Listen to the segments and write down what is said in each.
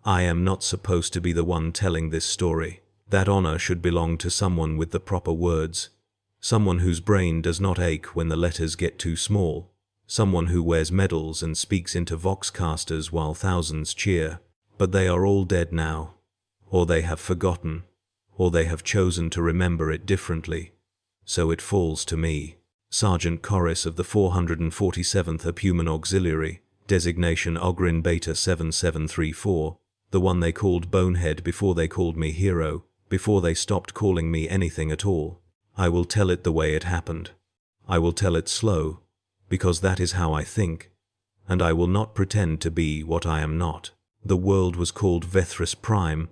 I am not supposed to be the one telling this story. That honor should belong to someone with the proper words. Someone whose brain does not ache when the letters get too small. Someone who wears medals and speaks into voxcasters while thousands cheer. But they are all dead now. Or they have forgotten. Or they have chosen to remember it differently. So it falls to me, Sergeant Corris of the 447th Apuman Auxiliary, designation Ogryn Beta 7734, the one they called Bonehead before they called me Hero, before they stopped calling me anything at all. I will tell it the way it happened. I will tell it slow, because that is how I think, and I will not pretend to be what I am not. The world was called Vethris Prime,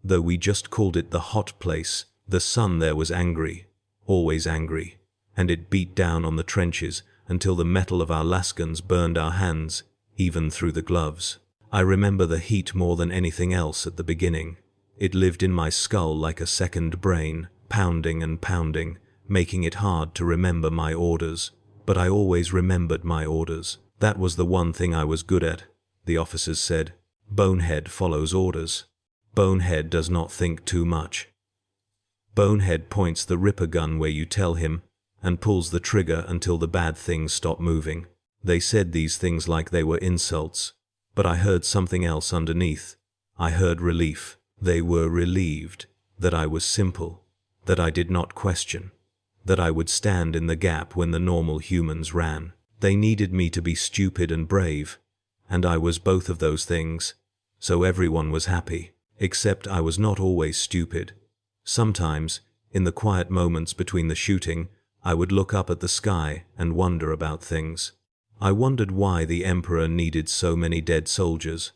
though we just called it the hot place. The sun there was angry, always angry, and it beat down on the trenches until the metal of our lascans burned our hands, even through the gloves. I remember the heat more than anything else at the beginning. It lived in my skull like a second brain, pounding and pounding, making it hard to remember my orders. But I always remembered my orders. That was the one thing I was good at, the officers said. Bonehead follows orders. Bonehead does not think too much. Bonehead points the Ripper gun where you tell him, and pulls the trigger until the bad things stop moving. They said these things like they were insults, but I heard something else underneath. I heard relief. They were relieved that I was simple, that I did not question, that I would stand in the gap when the normal humans ran. They needed me to be stupid and brave, and I was both of those things, so everyone was happy, except I was not always stupid. Sometimes, in the quiet moments between the shooting, I would look up at the sky and wonder about things. I wondered why the Emperor needed so many dead soldiers.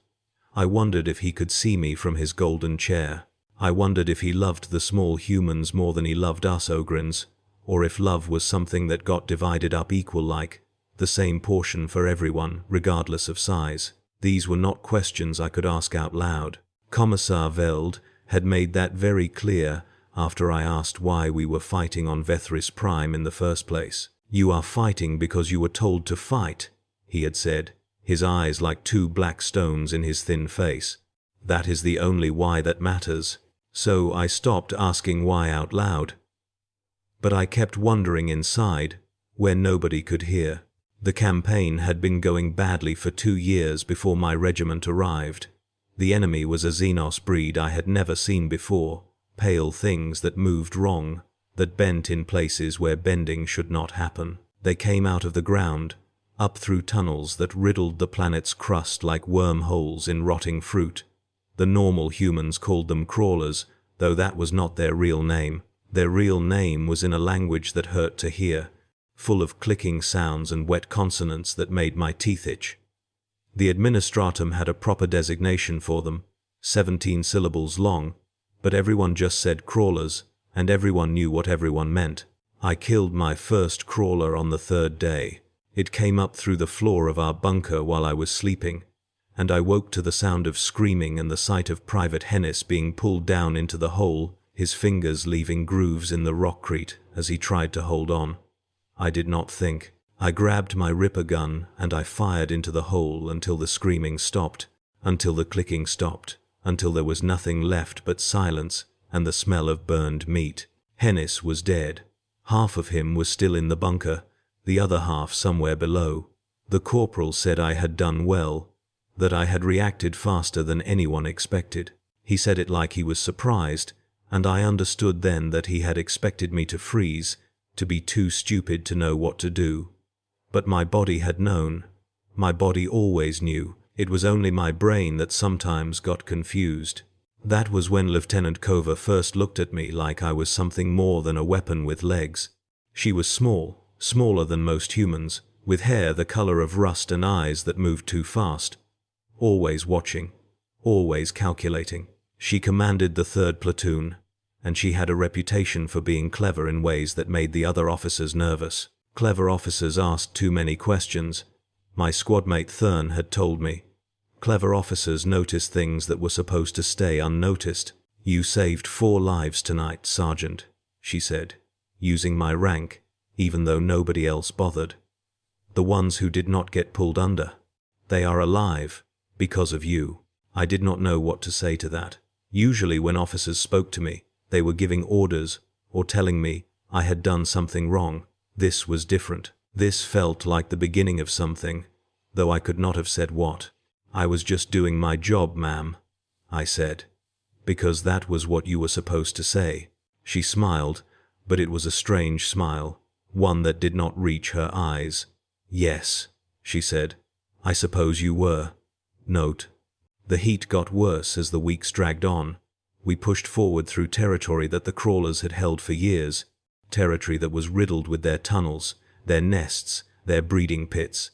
I wondered if he could see me from his golden chair. I wondered if he loved the small humans more than he loved us Ogryns, or if love was something that got divided up equal like, the same portion for everyone, regardless of size. These were not questions I could ask out loud. Commissar Veld had made that very clear after I asked why we were fighting on Vethris Prime in the first place. You are fighting because you were told to fight, he had said, his eyes like two black stones in his thin face. That is the only why that matters. So I stopped asking why out loud. But I kept wondering inside, where nobody could hear. The campaign had been going badly for 2 years before my regiment arrived. The enemy was a Xenos breed I had never seen before, pale things that moved wrong, that bent in places where bending should not happen. They came out of the ground, up through tunnels that riddled the planet's crust like wormholes in rotting fruit. The normal humans called them crawlers, though that was not their real name. Their real name was in a language that hurt to hear, full of clicking sounds and wet consonants that made my teeth itch. The administratum had a proper designation for them, 17 syllables long, but everyone just said crawlers, and everyone knew what everyone meant. I killed my first crawler on the 3rd day. It came up through the floor of our bunker while I was sleeping, and I woke to the sound of screaming and the sight of Private Hennis being pulled down into the hole, his fingers leaving grooves in the rockcrete as he tried to hold on. I did not think. I grabbed my Ripper gun and I fired into the hole until the screaming stopped, until the clicking stopped, until there was nothing left but silence and the smell of burned meat. Hennis was dead. Half of him was still in the bunker, the other half somewhere below. The corporal said I had done well, that I had reacted faster than anyone expected. He said it like he was surprised, and I understood then that he had expected me to freeze, to be too stupid to know what to do. But my body had known. My body always knew. It was only my brain that sometimes got confused. That was when Lieutenant Kova first looked at me like I was something more than a weapon with legs. She was small, smaller than most humans, with hair the color of rust and eyes that moved too fast. Always watching, always calculating. She commanded the 3rd platoon, and she had a reputation for being clever in ways that made the other officers nervous. Clever officers asked too many questions. My squadmate Thurn had told me. Clever officers noticed things that were supposed to stay unnoticed. You saved 4 lives tonight, Sergeant, she said, using my rank, even though nobody else bothered. The ones who did not get pulled under. They are alive, because of you. I did not know what to say to that. Usually when officers spoke to me, they were giving orders or telling me I had done something wrong. This was different. This felt like the beginning of something, though I could not have said what. I was just doing my job, ma'am, I said. Because that was what you were supposed to say. She smiled, but it was a strange smile, one that did not reach her eyes. Yes, she said. I suppose you were. Note. The heat got worse as the weeks dragged on. We pushed forward through territory that the crawlers had held for years, territory that was riddled with their tunnels, their nests, their breeding pits.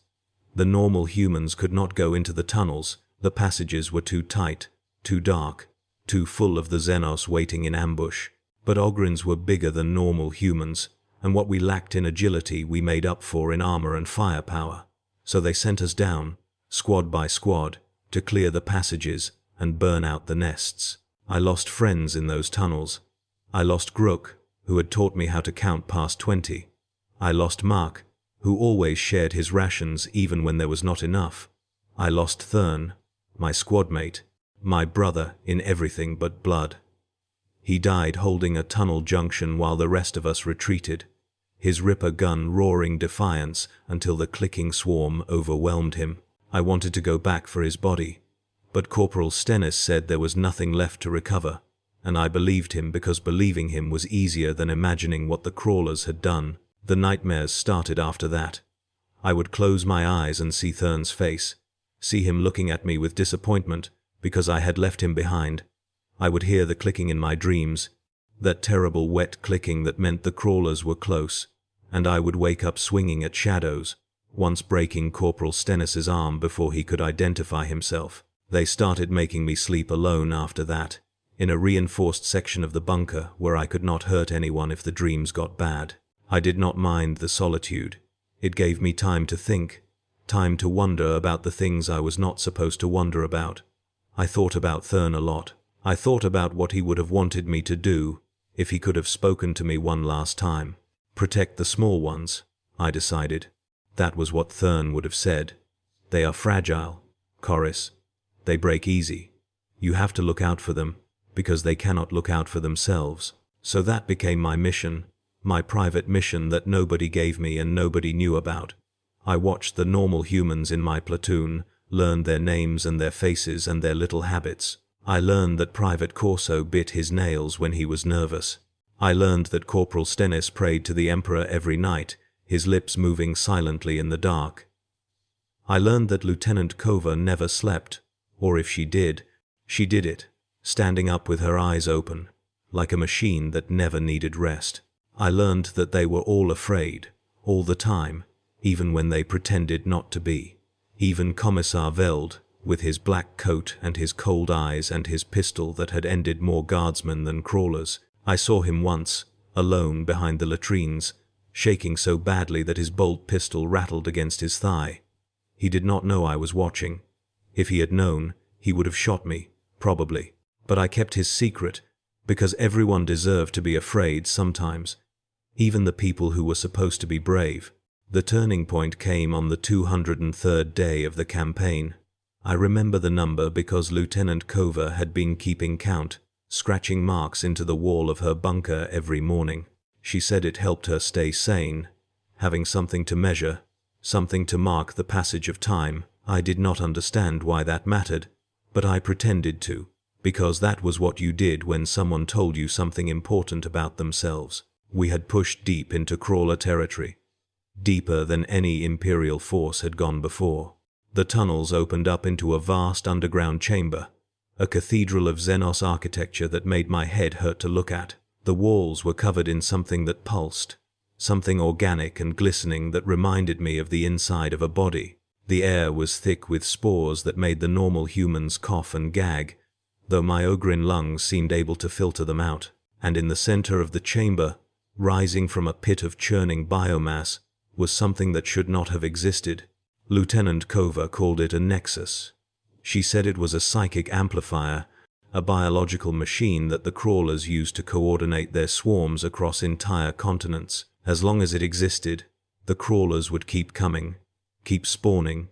The normal humans could not go into the tunnels. The passages were too tight, too dark, too full of the Xenos waiting in ambush. But Ogryns were bigger than normal humans, and what we lacked in agility we made up for in armor and firepower. So they sent us down, squad by squad, to clear the passages and burn out the nests. I lost friends in those tunnels. I lost Grook, who had taught me how to count past 20. I lost Mark, who always shared his rations even when there was not enough. I lost Thurn, my squadmate, my brother in everything but blood. He died holding a tunnel junction while the rest of us retreated, his Ripper gun roaring defiance until the clicking swarm overwhelmed him. I wanted to go back for his body, but Corporal Stennis said there was nothing left to recover, and I believed him because believing him was easier than imagining what the crawlers had done. The nightmares started after that. I would close my eyes and see Thurn's face, see him looking at me with disappointment because I had left him behind. I would hear the clicking in my dreams, that terrible wet clicking that meant the crawlers were close, and I would wake up swinging at shadows, once breaking Corporal Stennis's arm before he could identify himself. They started making me sleep alone after that, in a reinforced section of the bunker where I could not hurt anyone if the dreams got bad. I did not mind the solitude. It gave me time to think, time to wonder about the things I was not supposed to wonder about. I thought about Thurn a lot. I thought about what he would have wanted me to do if he could have spoken to me one last time. Protect the small ones, I decided. That was what Thurn would have said. They are fragile, Chorus. They break easy. You have to look out for them, because they cannot look out for themselves. So that became my mission, my private mission that nobody gave me and nobody knew about. I watched the normal humans in my platoon, learned their names and their faces and their little habits. I learned that Private Corso bit his nails when he was nervous. I learned that Corporal Stennis prayed to the Emperor every night, his lips moving silently in the dark. I learned that Lieutenant Kova never slept, or if she did it, standing up with her eyes open, like a machine that never needed rest. I learned that they were all afraid, all the time, even when they pretended not to be. Even Commissar Veld, with his black coat and his cold eyes and his pistol that had ended more guardsmen than crawlers. I saw him once, alone behind the latrines, shaking so badly that his bolt pistol rattled against his thigh. He did not know I was watching. If he had known, he would have shot me, probably. But I kept his secret, because everyone deserved to be afraid sometimes, even the people who were supposed to be brave. The turning point came on the 203rd day of the campaign. I remember the number because Lieutenant Kova had been keeping count, scratching marks into the wall of her bunker every morning. She said it helped her stay sane, having something to measure, something to mark the passage of time. I did not understand why that mattered, but I pretended to, because that was what you did when someone told you something important about themselves. We had pushed deep into crawler territory, deeper than any Imperial force had gone before. The tunnels opened up into a vast underground chamber, a cathedral of Xenos architecture that made my head hurt to look at. The walls were covered in something that pulsed, something organic and glistening that reminded me of the inside of a body. The air was thick with spores that made the normal humans cough and gag, though my Ogryn lungs seemed able to filter them out. And in the center of the chamber, rising from a pit of churning biomass, was something that should not have existed. Lieutenant Kova called it a nexus. She said it was a psychic amplifier, a biological machine that the crawlers used to coordinate their swarms across entire continents. As long as it existed, the crawlers would keep coming, keep spawning,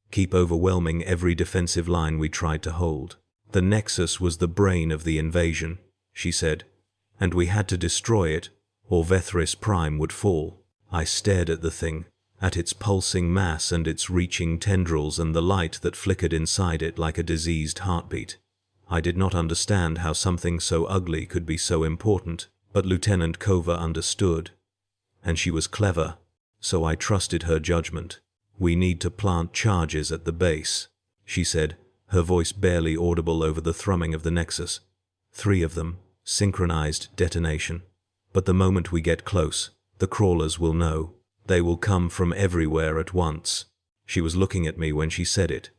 keep overwhelming every defensive line we tried to hold. The Nexus was the brain of the invasion, she said, and we had to destroy it, or Vethris Prime would fall. I stared at the thing, at its pulsing mass and its reaching tendrils and the light that flickered inside it like a diseased heartbeat. I did not understand how something so ugly could be so important, but Lieutenant Kova understood. And she was clever, so I trusted her judgment. We need to plant charges at the base, she said, her voice barely audible over the thrumming of the Nexus. 3 of them, synchronized detonation. But the moment we get close, the crawlers will know. They will come from everywhere at once. She was looking at me when she said it,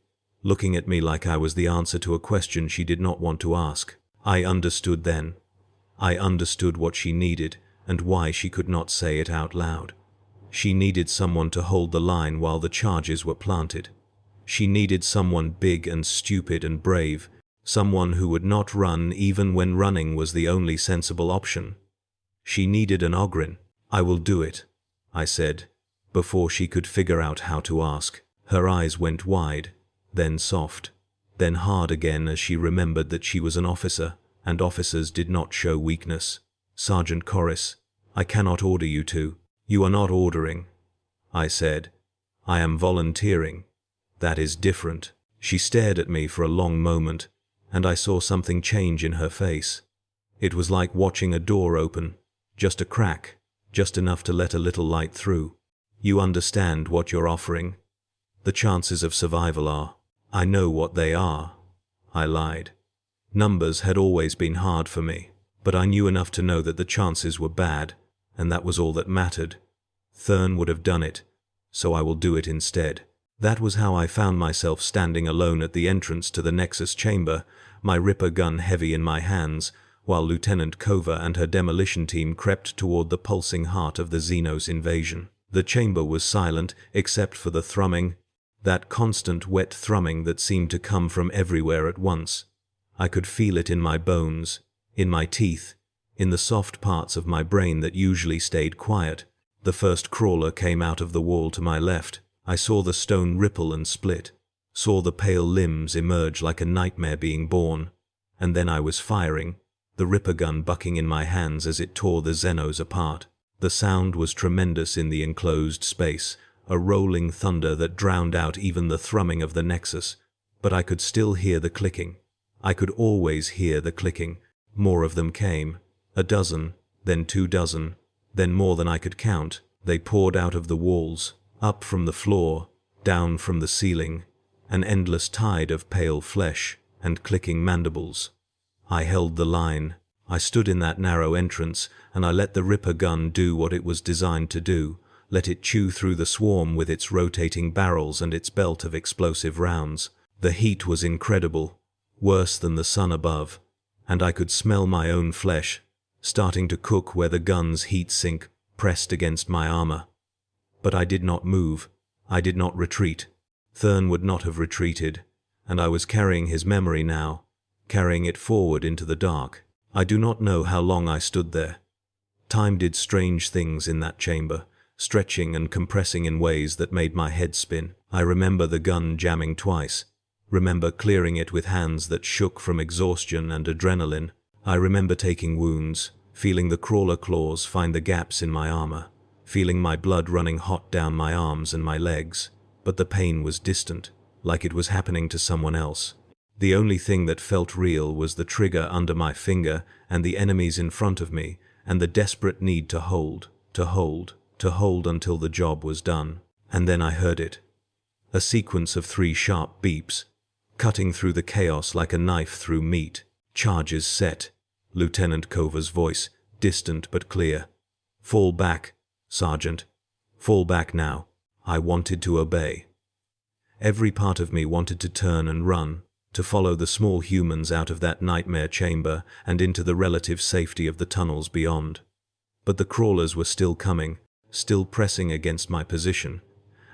looking at me like I was the answer to a question she did not want to ask. I understood then. I understood what she needed and why she could not say it out loud. She needed someone to hold the line while the charges were planted. She needed someone big and stupid and brave, someone who would not run even when running was the only sensible option. She needed an Ogryn. I will do it, I said, before she could figure out how to ask. Her eyes went wide, then soft, then hard again as she remembered that she was an officer, and officers did not show weakness. Sergeant Corris, I cannot order you to. You are not ordering, I said. I am volunteering. That is different. She stared at me for a long moment, and I saw something change in her face. It was like watching a door open, just a crack, just enough to let a little light through. You understand what you're offering. The chances of survival are. I know what they are. I lied. Numbers had always been hard for me, but I knew enough to know that the chances were bad, and that was all that mattered. Thurn would have done it, so I will do it instead. That was how I found myself standing alone at the entrance to the Nexus chamber, my Ripper gun heavy in my hands, while Lieutenant Kova and her demolition team crept toward the pulsing heart of the Xenos invasion. The chamber was silent except for the thrumming, that constant wet thrumming that seemed to come from everywhere at once. I could feel it in my bones, in my teeth, in the soft parts of my brain that usually stayed quiet. The first crawler came out of the wall to my left. I saw the stone ripple and split, saw the pale limbs emerge like a nightmare being born, and then I was firing, the Ripper gun bucking in my hands as it tore the Xenos apart. The sound was tremendous in the enclosed space, a rolling thunder that drowned out even the thrumming of the Nexus, but I could still hear the clicking. I could always hear the clicking. More of them came, a dozen, then 2 dozen, then more than I could count. They poured out of the walls, up from the floor, down from the ceiling, an endless tide of pale flesh and clicking mandibles. I held the line. I stood in that narrow entrance, and I let the Ripper gun do what it was designed to do, let it chew through the swarm with its rotating barrels and its belt of explosive rounds. The heat was incredible, worse than the sun above, and I could smell my own flesh, starting to cook where the gun's heat sink pressed against my armor. But I did not move. I did not retreat. Thurn would not have retreated, and I was carrying his memory now, carrying it forward into the dark. I do not know how long I stood there. Time did strange things in that chamber, stretching and compressing in ways that made my head spin. I remember the gun jamming twice, remember clearing it with hands that shook from exhaustion and adrenaline. I remember taking wounds, feeling the crawler claws find the gaps in my armor, feeling my blood running hot down my arms and my legs, but the pain was distant, like it was happening to someone else. The only thing that felt real was the trigger under my finger and the enemies in front of me, and the desperate need to hold until the job was done. And then I heard it. A sequence of 3 sharp beeps, cutting through the chaos like a knife through meat. Charges set. Lieutenant Kova's voice, distant but clear. Fall back, Sergeant. Fall back now. I wanted to obey. Every part of me wanted to turn and run, to follow the small humans out of that nightmare chamber and into the relative safety of the tunnels beyond. But the crawlers were still coming, still pressing against my position,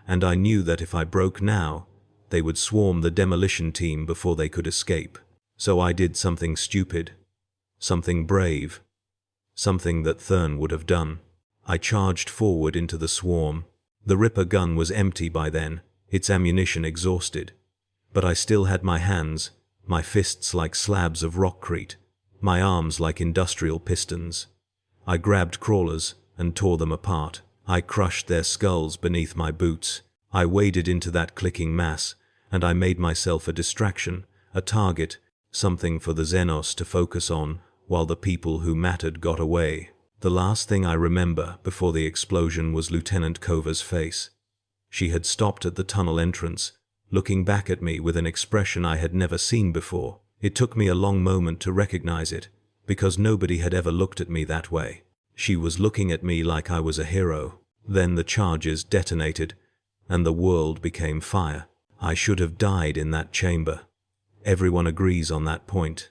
and I knew that if I broke now, they would swarm the demolition team before they could escape. So I did something stupid, something brave, something that Thurn would have done. I charged forward into the swarm. The Ripper gun was empty by then, its ammunition exhausted. But I still had my hands, my fists like slabs of rockcrete, my arms like industrial pistons. I grabbed crawlers and tore them apart. I crushed their skulls beneath my boots. I waded into that clicking mass, and I made myself a distraction, a target, something for the Xenos to focus on while the people who mattered got away. The last thing I remember before the explosion was Lieutenant Kova's face. She had stopped at the tunnel entrance, looking back at me with an expression I had never seen before. It took me a long moment to recognize it, because nobody had ever looked at me that way. She was looking at me like I was a hero. Then the charges detonated, and the world became fire. I should have died in that chamber. Everyone agrees on that point.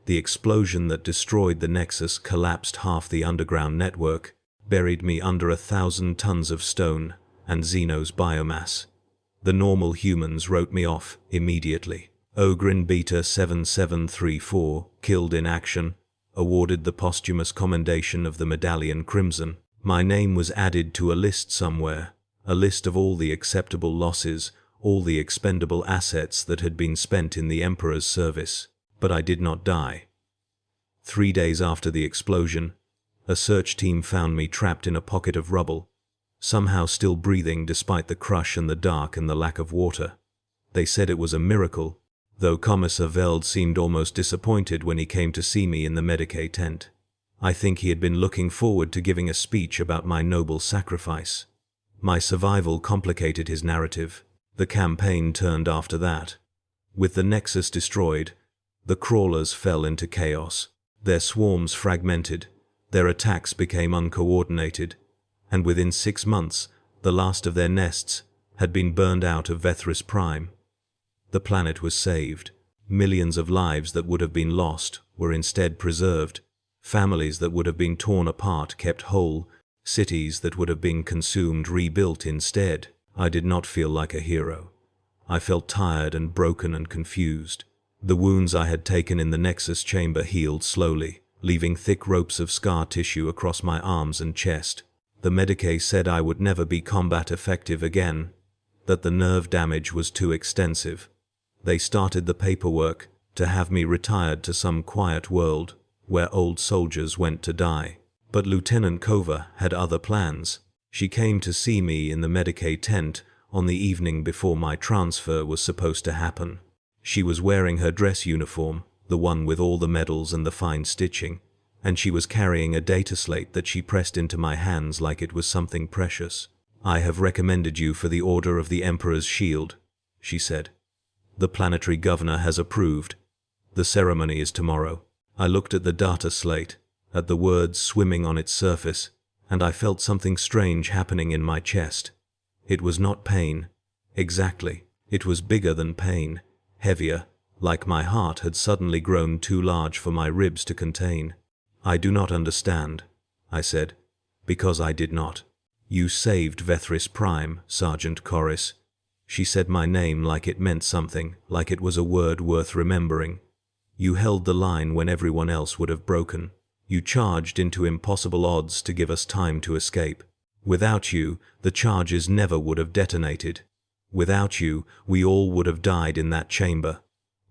The explosion that destroyed the Nexus collapsed half the underground network, buried me under 1,000 tons of stone and Xenos biomass. The normal humans wrote me off immediately. Ogryn Beta 7734, killed in action, awarded the posthumous commendation of the Medallion Crimson. My name was added to a list somewhere, a list of all the acceptable losses, all the expendable assets that had been spent in the Emperor's service. But I did not die. 3 days after the explosion, a search team found me trapped in a pocket of rubble, somehow still breathing despite the crush and the dark and the lack of water. They said it was a miracle, though Commissar Veld seemed almost disappointed when he came to see me in the Medicae tent. I think he had been looking forward to giving a speech about my noble sacrifice. My survival complicated his narrative. The campaign turned after that. With the Nexus destroyed, the crawlers fell into chaos. Their swarms fragmented, their attacks became uncoordinated, and within 6 months, the last of their nests had been burned out of Vethris Prime. The planet was saved. Millions of lives that would have been lost were instead preserved. Families that would have been torn apart kept whole. Cities that would have been consumed rebuilt instead. I did not feel like a hero. I felt tired and broken and confused. The wounds I had taken in the Nexus chamber healed slowly, leaving thick ropes of scar tissue across my arms and chest. The Medicae said I would never be combat effective again, that the nerve damage was too extensive. They started the paperwork to have me retired to some quiet world where old soldiers went to die. But Lieutenant Kova had other plans. She came to see me in the Medicae tent on the evening before my transfer was supposed to happen. She was wearing her dress uniform, the one with all the medals and the fine stitching, and she was carrying a data slate that she pressed into my hands like it was something precious. "I have recommended you for the Order of the Emperor's Shield," she said. "The planetary governor has approved. The ceremony is tomorrow." I looked at the data slate, at the words swimming on its surface, and I felt something strange happening in my chest. It was not pain. Exactly. It was bigger than pain, heavier, like my heart had suddenly grown too large for my ribs to contain. "I do not understand," I said, because I did not. "You saved Vethris Prime, Sergeant Corris." She said my name like it meant something, like it was a word worth remembering. "You held the line when everyone else would have broken. You charged into impossible odds to give us time to escape. Without you, the charges never would have detonated. Without you, we all would have died in that chamber.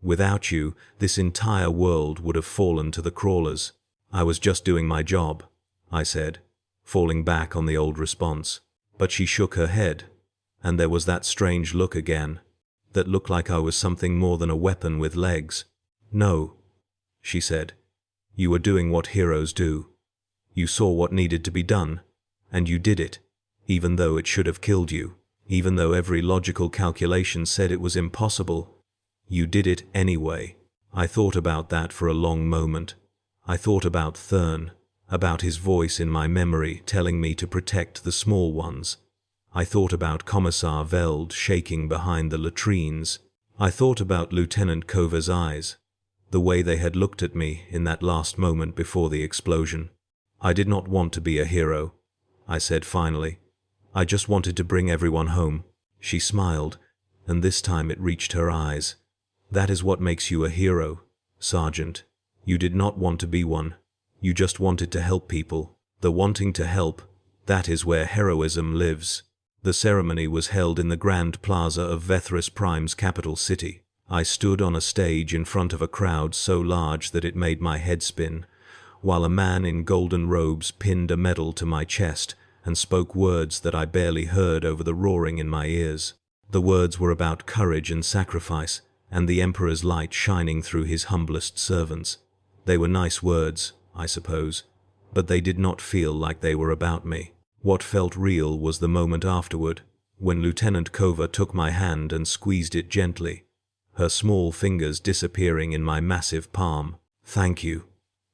Without you, this entire world would have fallen to the crawlers." "I was just doing my job," I said, falling back on the old response. But she shook her head, and there was that strange look again, that looked like I was something more than a weapon with legs. "No," she said. "You were doing what heroes do. You saw what needed to be done, and you did it, even though it should have killed you, even though every logical calculation said it was impossible. You did it anyway." I thought about that for a long moment. I thought about Thurn, about his voice in my memory telling me to protect the small ones. I thought about Commissar Veld shaking behind the latrines. I thought about Lieutenant Kova's eyes, the way they had looked at me in that last moment before the explosion. "I did not want to be a hero," I said finally. "I just wanted to bring everyone home." She smiled, and this time it reached her eyes. "That is what makes you a hero, Sergeant. You did not want to be one. You just wanted to help people. The wanting to help, that is where heroism lives." The ceremony was held in the grand plaza of Vethris Prime's capital city. I stood on a stage in front of a crowd so large that it made my head spin, while a man in golden robes pinned a medal to my chest and spoke words that I barely heard over the roaring in my ears. The words were about courage and sacrifice, and the Emperor's light shining through his humblest servants. They were nice words, I suppose, but they did not feel like they were about me. What felt real was the moment afterward, when Lieutenant Kova took my hand and squeezed it gently, her small fingers disappearing in my massive palm. "Thank you,"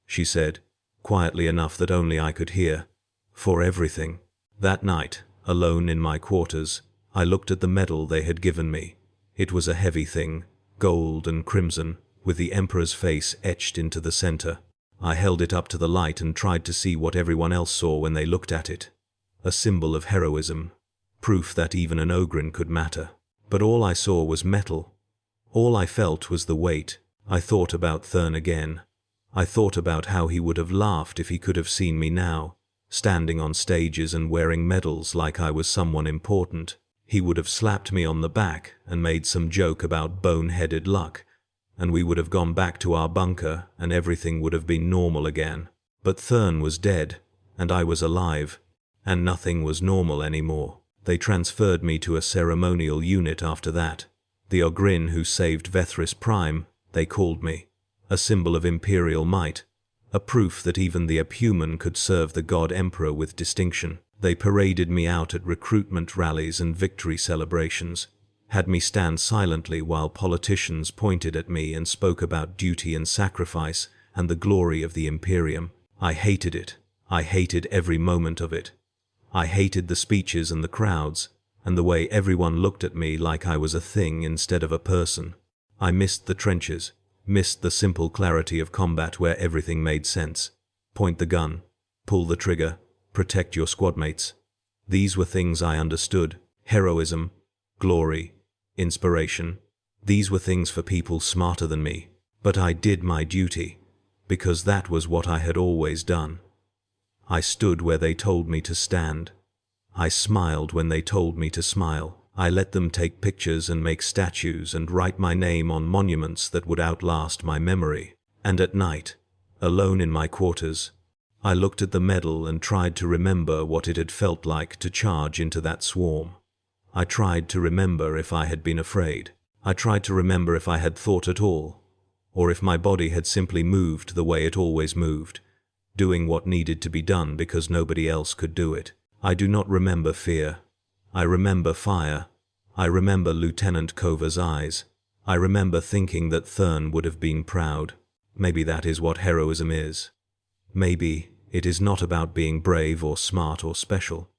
she said, quietly enough that only I could hear, "for everything." That night, alone in my quarters, I looked at the medal they had given me. It was a heavy thing, gold and crimson, with the Emperor's face etched into the center. I held it up to the light and tried to see what everyone else saw when they looked at it. A symbol of heroism, proof that even an Ogryn could matter. But all I saw was metal. All I felt was the weight. I thought about Thurn again. I thought about how he would have laughed if he could have seen me now, standing on stages and wearing medals like I was someone important. He would have slapped me on the back and made some joke about bone-headed luck, and we would have gone back to our bunker and everything would have been normal again. But Thurn was dead, and I was alive, and nothing was normal anymore. They transferred me to a ceremonial unit after that. The Ogryn who saved Vethris Prime, they called me. A symbol of imperial might, a proof that even the Abhuman could serve the God Emperor with distinction. They paraded me out at recruitment rallies and victory celebrations, had me stand silently while politicians pointed at me and spoke about duty and sacrifice and the glory of the Imperium. I hated it. I hated every moment of it. I hated the speeches and the crowds, and the way everyone looked at me like I was a thing instead of a person. I missed the trenches, missed the simple clarity of combat where everything made sense. Point the gun, pull the trigger, protect your squadmates. These were things I understood. Heroism, glory, inspiration. These were things for people smarter than me. But I did my duty, because that was what I had always done. I stood where they told me to stand. I smiled when they told me to smile. I let them take pictures and make statues and write my name on monuments that would outlast my memory. And at night, alone in my quarters, I looked at the medal and tried to remember what it had felt like to charge into that swarm. I tried to remember if I had been afraid. I tried to remember if I had thought at all, or if my body had simply moved the way it always moved, doing what needed to be done because nobody else could do it. I do not remember fear. I remember fire. I remember Lieutenant Kova's eyes. I remember thinking that Thurn would have been proud. Maybe that is what heroism is. Maybe it is not about being brave or smart or special.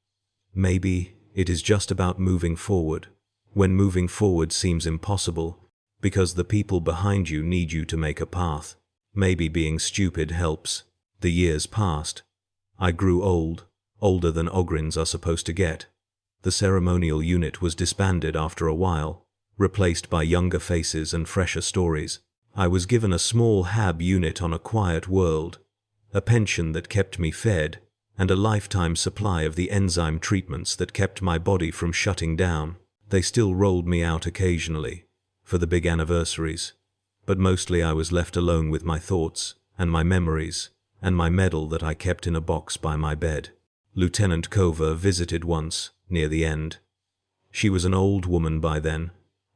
Maybe it is just about moving forward, when moving forward seems impossible, because the people behind you need you to make a path. Maybe being stupid helps. The years passed. I grew old, older than Ogryns are supposed to get. The ceremonial unit was disbanded after a while, replaced by younger faces and fresher stories. I was given a small hab unit on a quiet world, a pension that kept me fed, and a lifetime supply of the enzyme treatments that kept my body from shutting down. They still rolled me out occasionally, for the big anniversaries, but mostly I was left alone with my thoughts, and my memories, and my medal that I kept in a box by my bed. Lieutenant Kova visited once, near the end. She was an old woman by then,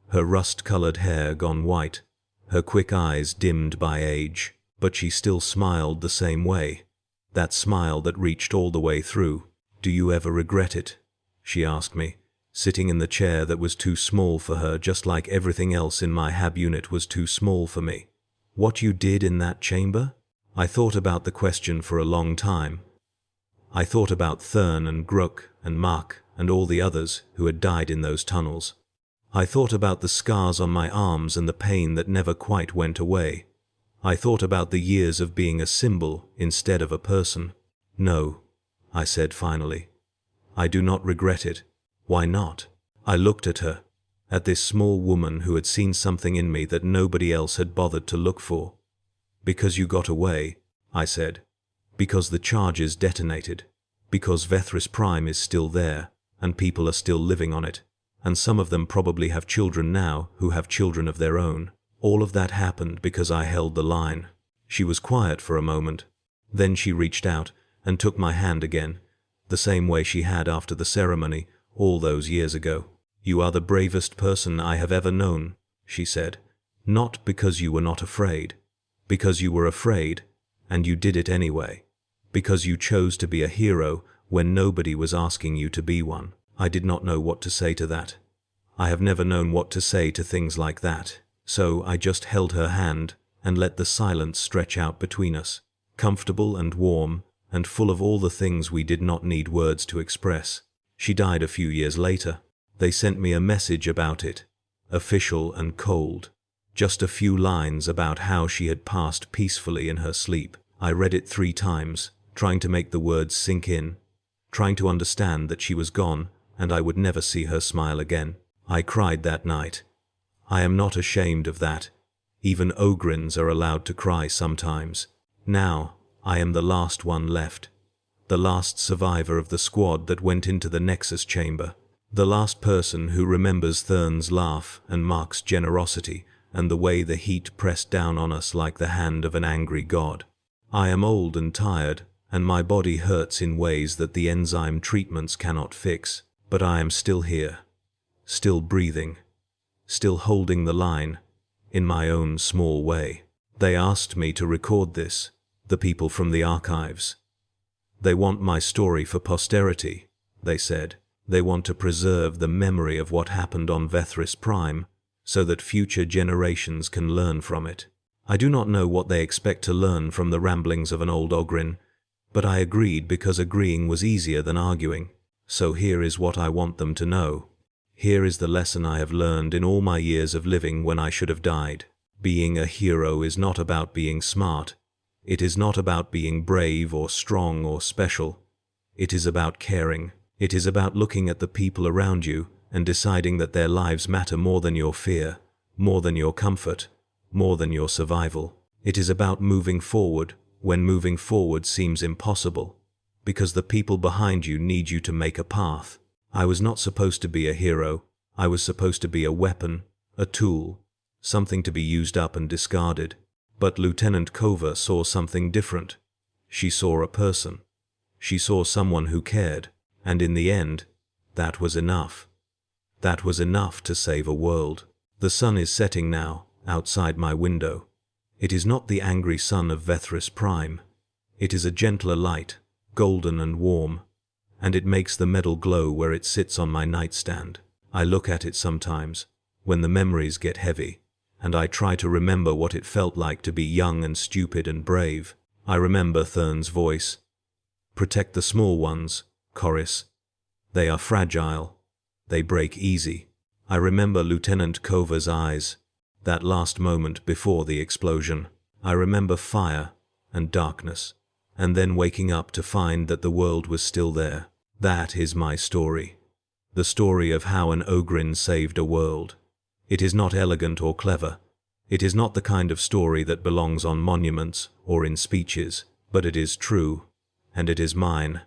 her rust-colored hair gone white, her quick eyes dimmed by age, but she still smiled the same way, that smile that reached all the way through. "Do you ever regret it?" she asked me, sitting in the chair that was too small for her, just like everything else in my hab unit was too small for me. "What you did in that chamber?" I thought about the question for a long time. I thought about Thurn and Gruk and Mark and all the others who had died in those tunnels. I thought about the scars on my arms and the pain that never quite went away. I thought about the years of being a symbol instead of a person. "No," I said finally. "I do not regret it." "Why not?" I looked at her, at this small woman who had seen something in me that nobody else had bothered to look for. "Because you got away," I said. "Because the charges detonated. Because Vethris Prime is still there, and people are still living on it, And some of them probably have children now who have children of their own. All of that happened because I held the line. She was quiet for a moment. Then she reached out and took my hand again, the same way she had after the ceremony all those years ago. "You are the bravest person I have ever known," she said. "Not because you were not afraid. Because you were afraid, and you did it anyway. Because you chose to be a hero when nobody was asking you to be one." I did not know what to say to that. I have never known what to say to things like that. So I just held her hand and let the silence stretch out between us, comfortable and warm and full of all the things we did not need words to express. She died a few years later. They sent me a message about it, official and cold. Just a few lines about how she had passed peacefully in her sleep. I read it 3 times, trying to make the words sink in, trying to understand that she was gone and I would never see her smile again. I cried that night. I am not ashamed of that. Even Ogryns are allowed to cry sometimes. Now, I am the last one left. The last survivor of the squad that went into the Nexus chamber. The last person who remembers Thurn's laugh and Mark's generosity and the way the heat pressed down on us like the hand of an angry god. I am old and tired, and my body hurts in ways that the enzyme treatments cannot fix, but I am still here, still breathing, still holding the line, in my own small way. They asked me to record this, the people from the archives. They want my story for posterity, they said. They want to preserve the memory of what happened on Vethris Prime, so that future generations can learn from it. I do not know what they expect to learn from the ramblings of an old Ogryn, but I agreed because agreeing was easier than arguing. So here is what I want them to know. Here is the lesson I have learned in all my years of living when I should have died. Being a hero is not about being smart. It is not about being brave or strong or special. It is about caring. It is about looking at the people around you and deciding that their lives matter more than your fear, more than your comfort, more than your survival. It is about moving forward when moving forward seems impossible, because the people behind you need you to make a path. I was not supposed to be a hero. I was supposed to be a weapon, a tool, something to be used up and discarded. But Lieutenant Kova saw something different. She saw a person. She saw someone who cared, and in the end, that was enough. That was enough to save a world. The sun is setting now, outside my window. It is not the angry sun of Vethris Prime. It is a gentler light, golden and warm, and it makes the metal glow where it sits on my nightstand. I look at it sometimes, when the memories get heavy, and I try to remember what it felt like to be young and stupid and brave. I remember Thurn's voice. "Protect the small ones, Chorus. They are fragile. They break easy." I remember Lieutenant Kova's eyes, that last moment before the explosion. I remember fire and darkness, and then waking up to find that the world was still there. That is my story. The story of how an Ogryn saved a world. It is not elegant or clever. It is not the kind of story that belongs on monuments or in speeches, but it is true, and it is mine,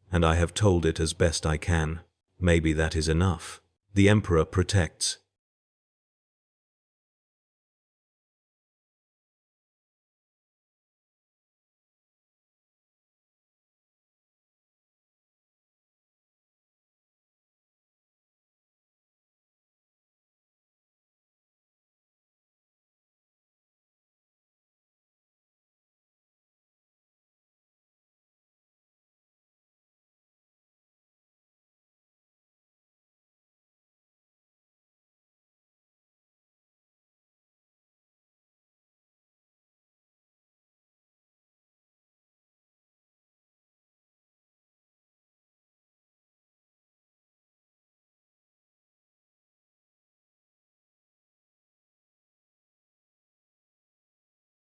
and I have told it as best I can. Maybe that is enough. The Emperor protects.